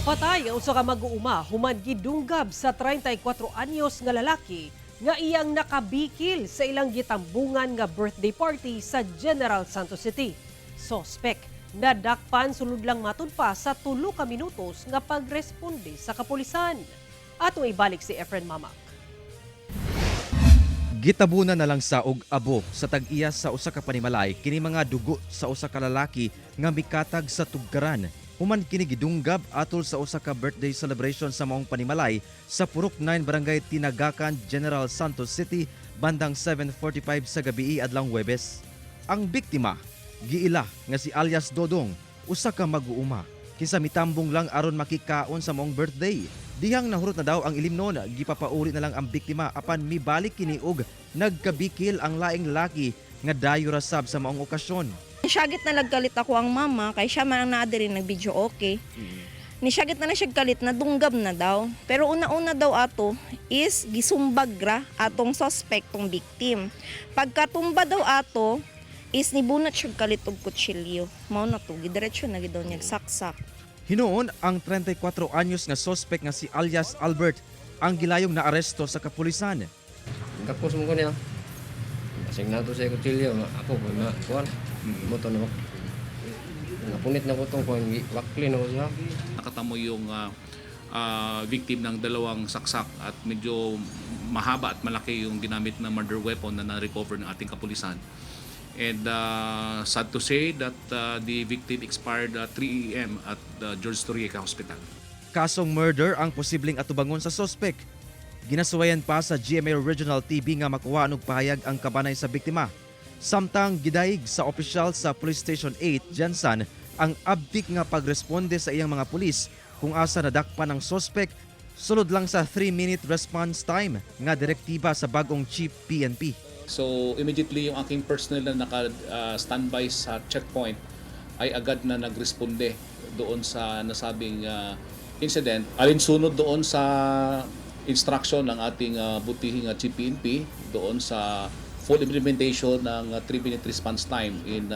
Patay ang usa ka mag-uuma human gidunggab sa 34 anyos nga lalaki nga iyang nakabikil sa ilang gitambungan nga birthday party sa General Santos City. Sospek nadakpan sulod lang matud pa sa 3 ka minutos nga pagresponde sa kapulisan. Atong ibalik si Efren Mamak. Gitabunan na lang sa og abo sa tag-iyas sa usa ka panimalay kini mga dugo sa usa ka lalaki nga mikatag sa tugkaran. Human kini gidunggab atol sa usa ka birthday celebration sa maong panimalay sa Purok 9 Barangay Tinagakan, General Santos City bandang 7:45 sa gabii adlang Huwebes. Ang biktima giila nga si alias Dodong, usa ka mag-uuma. Kinsa mitambong lang aron makikaon sa maong birthday. Dihang nahurot na daw ang ilimnon, gipapauri na lang ang biktima apan mibalik kini og nagkabikil ang laing laki nga dayo rasab sa maong okasyon. Siyagit na nagkalit ako ang mama, kay siya man ang naadiri nag-video okay. Nisiyagit na siya kalit na dunggab na daw. Pero una-una daw ato is gisumbagra atong suspect tong victim. Pagkatumba daw ato is nibunat siya kalit og kutsilyo. Mao na to, gidiretso na gidaw niya saksak. Hinuon ang 34 anyos nga suspect nga si alias Albert ang gilayong naaresto sa kapulisan. Kapos mo ko niya. Kasing nato sa kutsilyo, ako ko na kuwan. Moto na ako. Napunit na ko itong kuwan, wakli na ko siya. Nakatamo yung victim ng dalawang saksak at medyo mahaba at malaki yung ginamit na murder weapon na na-recover ng ating kapulisan. And sad to say that the victim expired 3 a.m. at George Toriega Hospital. Kasong murder ang posibleng atubangon sa suspect. Ginasuwayan pa sa GMA Regional TV nga makuha og pahayag ang kabanay sa biktima. Samtang gidaig sa opisyal sa Police Station 8, Jansan, ang abdik nga pagresponde sa iyang mga pulis kung asa nadakpan ang suspect sulod lang sa 3-minute response time nga direktiba sa bagong Chief PNP. So immediately yung aking personnel na naka-standby sa checkpoint ay agad na nagresponde doon sa nasabing incident. Alinsunod doon sa instruction ng ating butihing Chief PNP doon sa full implementation ng 3-minute response time in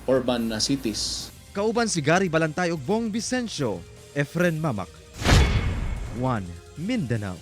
urban cities. Kauban si Gary Balantay ug Bong Vicencio, Efren Mamak, 1 Mindanao.